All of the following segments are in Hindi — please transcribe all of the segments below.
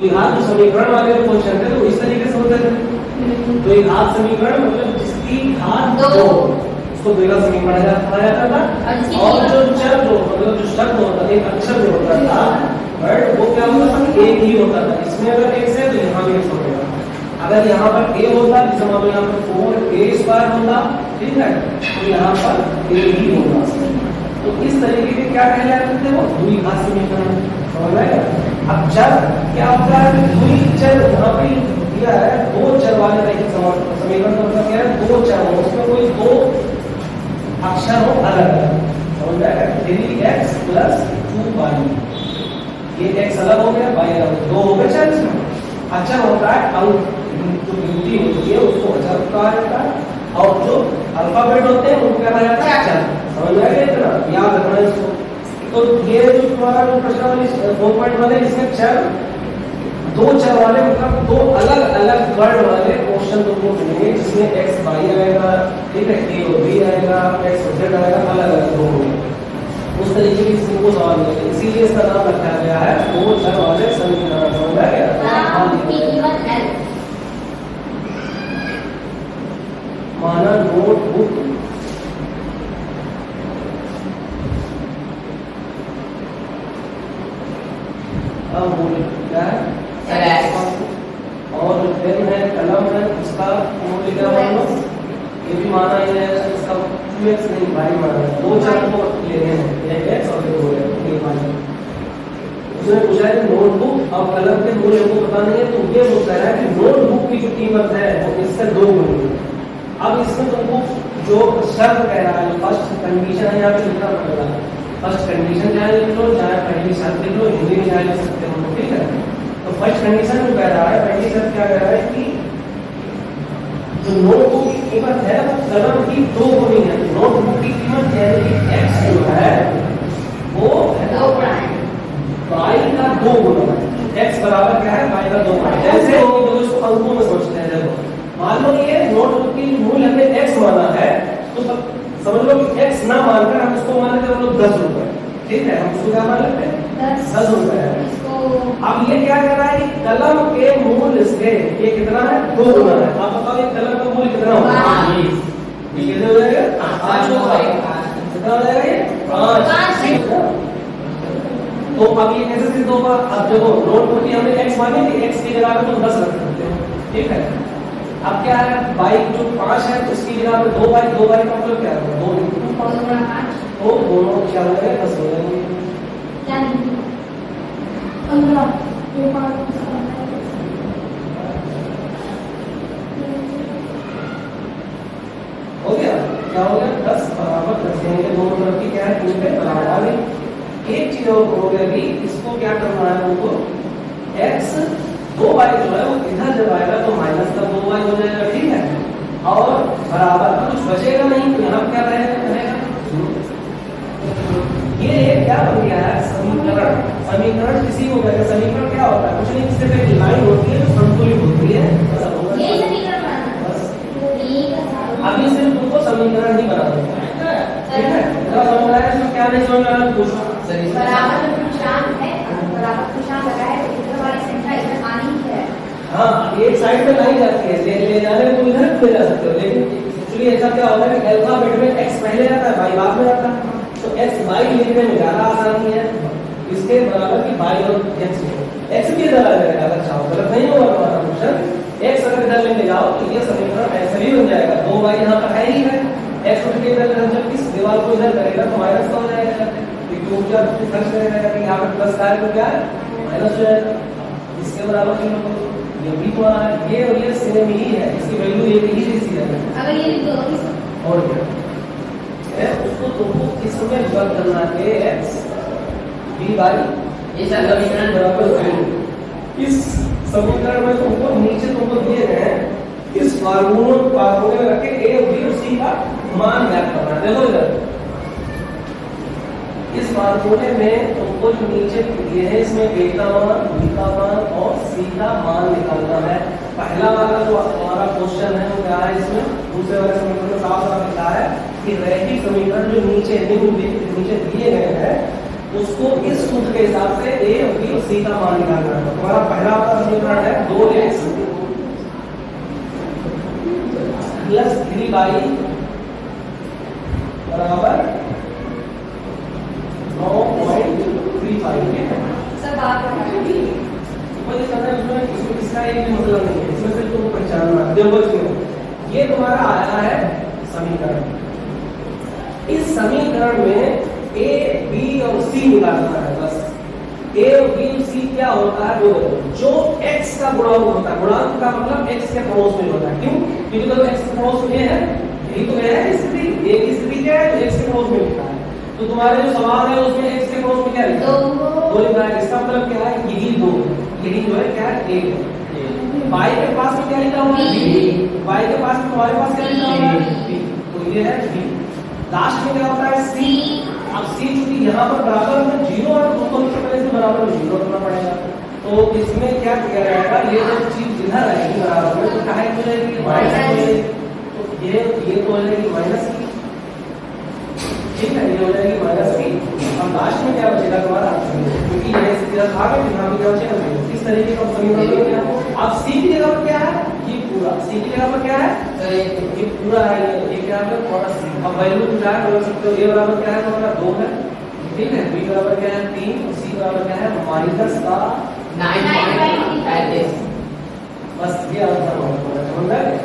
द्विघात जो समीकरण वाले जो क्वेश्चन थे तो इस तरीके से होते थे। द्विघात समीकरण मतलब जिसकी घात 2 उसको द्विघात समीकरण कहा जाता था। और जो चर जो मतलब जो शब्द होता था, एक अक्षर जो होता था, राइट, वो क्या होता था, एक ही होता था। इसमें अगर x है तो यहाँ भी x होगा। अगर यहाँ पर a होता, जैसे मान लो यहाँ पर 4a² होता, ठीक है, तो यहाँ पर a ही होगा। तो इस तरीके के क्या कहलाते थे वो द्विघात समीकरण। समझ आया? अब चर क्या होता है, द्विचर यहाँ पे दिया है, दो चर वाले समीकरण का मतलब क्या है, दो चर हो, उसमें कोई दो अक्षर हो अलग अलग। समझ आया? 3x + 2y, ये x अलग हो गया, y अलग, दो हो गए चर। अक्षर होता है अंक, जो गिनती होती है उसको अक्षर कहा जाता है, और जो अल्फाबेट होते हैं उनको क्या कहा जाता है, अक्षर। समझ में आया? इतना याद रखना इसको। तो ये जो तुम्हारा जो प्रश्न वाली 4.1 है, इसमें चर, दो चर वाले मतलब दो अलग अलग वर्ण वाले क्वेश्चन तुमको मिलेंगे, जिसमें x y आएगा, ठीक है, a और b आएगा, x और z आएगा, अलग अलग दो होंगे। उस तरीके की तुमको सवाल मिलेंगे, इसीलिए इसका नाम रखा गया है दो चर वाले समीकरण। समझ आ गया? माना नोटबुक क्या है, और पेन है, कलम है, उसका मूल्य क्या मानो, ये भी माना है, इसका 2x नहीं भाई माना है। दो चर को लेने हैं, एक x और एक 2x, ये माना। उसने पूछा है कि नोटबुक और कलम के मूल्य को पता नहीं है, तो ये बोलता है कि नोटबुक की जो कीमत है वो इससे 2 गुनी है। अब इसमें तुमको जो शर्त कह रहा है, फर्स्ट कंडीशन है, यहाँ पे लिखना पड़ेगा। फर्स्ट कंडीशन चाहे लिख लो, चाहे पहली शर्त लिख लो, हिंदी में चाहे लिख सकते हो, ठीक है। तो फर्स्ट कंडीशन जो कह रहा है, पहली शर्त क्या कह रहा है कि जो नोटबुक की कीमत है वो कलम की 2 गुनी है। नोटबुक की कीमत यानी कि x जो है वो y का 2 गुना है। x बराबर क्या है, y का 2 गुना। जैसे इसको अंकों में सोचते हैं, देखो मान लो ये नोटबुक की मूल्य हमने x माना है, तो समझ लो कि x ना मानकर हम उसको मान लेते हैं 10 रुपए, ठीक है, हम उसको क्या मान लेते हैं 10 रुपए है। अब ये क्या कर रहा है कि कलम के मूल्य से ये कितना है, 2 गुना है। आप बताओ ये कलम का मूल्य कितना होगा, ये कितने हो जाएगा, 5 होगा। कितना हो जाएगा, ये 5। तो अब ये कैसे सिद्ध होगा, अब देखो नोटबुक की हमने x मानी थी, x की जगह पे तो 10 रख सकते हो, ठीक है। अब क्या है, बाइक जो 5 है उसकी जगह पे 2 बाइक का मतलब क्या है, 2 × 5, तो दोनों क्या हो जाएगा, 10 हो जाएंगे। हो गया, क्या हो गया, 10 बराबर 10, यानी कि दोनों तरफ की क्या है, इनके बराबर है। एक चीज और हो गया कि इसको क्या करना है, उनको x 2y जो है वो इधर जब आएगा तो माइनस का 2y हो जाएगा, ठीक है, और बराबर का कुछ बचेगा नहीं, तो यहाँ क्या रहेगा, ये क्या बन गया है, समीकरण। समीकरण किसी को कहते हैं, समीकरण क्या होता है, कुछ नहीं, सिर्फ एक लाइन होती है जो संतुलित होती है, ये समीकरण। अभी सिर्फ तुमको समीकरण ही बना देना है, ठीक है। समझ रहा है, इसमें क्या नहीं समझ रहा है, पूछो। बराबर पूर्णांक है, बराबर पूर्णांक लगा है, इधर वाली संख्या इधर आनी है। हाँ, एक साइड में लाई जाती है, ले जाने को इधर ले जा सकते हो, लेकिन एक्चुअली ऐसा क्या होता है कि अल्फाबेट में x पहले आता है, y बाद में आता है, तो x y लिखने में ज्यादा आसानी है। इसके बराबर की y और x भी इधर आ जाएगा, अगर चाहो गलत नहीं होगा तुम्हारा क्वेश्चन। x अगर इधर लेके जाओ तो ये समीकरण ऐसे ही बन जाएगा, 2y यहाँ पर है ही है, x उठ के इधर जब इस दीवार को इधर करेगा तो माइनस हो जाएगा, क्योंकि ऊर्जा खर्च रहेगा कि यहाँ पर प्लस का है तो क्या है, माइनस हो जाएगा। इसके बराबर की ये भी तो है, ये और ये सेम ही है, इसकी वैल्यू एक ही जैसी है। अगर ये दो और क्या है, उसको तुमको इसमें वर्ग करना है, x b बाई ये समीकरण बराबर 0। इस समीकरण में तुमको नीचे तुमको दिए गए हैं, इस फार्मूले में रख के a और b उसी का मान ज्ञात करना है। देखो इधर इस फार्मूले में तुमको जो नीचे दिए हैं, इसमें a का मान, b का मान और c का मान निकालना है। पहला वाला जो हमारा क्वेश्चन है वो क्या है, इसमें दूसरे वाले समीकरण में साफ साफ लिखा है कि रैखिक समीकरण जो नीचे दिए गए हैं उसको इस सूत्र के हिसाब से ए बी और सी का मान निकालना है। तुम्हारा पहला आपका समीकरण है 2x प्लस 3y बराबर 9.35 है। सब आप इसमें किसका एक भी मतलब नहीं है, इसमें सिर्फ तुमको पहचानना है। देखो इसमें ये तुम्हारा आया है समीकरण। इस समीकरण में ए बी और सी निकालना है बस। ए और बी और सी क्या होता है वो जो x का गुणांक होता है, गुणांक का मतलब x के पड़ोस में होता है। क्यों? क्योंकि तो x के पड़ोस में है, यही तो है स्थिति। ए की स्थिति क्या है? x के पड़ोस में लिखा है। तो तुम्हारे जो सवाल है उसमें x के पड़ोस में क्या लिखा है? 2 लिखा है। इसका मतलब क्या है? यही 2, यही जो है क्या है? a। y के पास में क्या लिखा हुआ है? b। y के पास में तुम्हारे पास क्या लिखा हुआ है? b। तो ये है b। लास्ट में क्या होता है? c। अब c चूंकि यहाँ पर बराबर में 0 है, तो उसको पहले से बराबर में 0 रखना पड़ेगा। तो इसमें क्या किया जाएगा? ये जो चीज इधर आएगी बराबर में, तो कहाँ हो जाएगी? माइनस हो जाएगी। तो ये तो हो जाएगी माइनस की, ठीक है, ये हो जाएगी माइनस की। अब लास्ट में क्या बचेगा तुम्हारा? क्योंकि ये सीधा था कि यहाँ पे क्या बचेगा? इस तरीके का समीकरण क्या? अब c की जगह पर क्या है? ये पूरा। c की जगह पर क्या है? ये पूरा है। ये क्या है? थोड़ा सी। अब वैल्यू क्या है बोल सकते हो? a बराबर क्या है? तुम्हारा 2 है, ठीक है। b बराबर क्या है? 3 और c बराबर क्या है? माइनस का 9.35। बस ये आंसर होगा। समझ गए?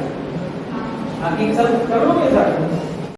आगे सब कर लो ये सारे।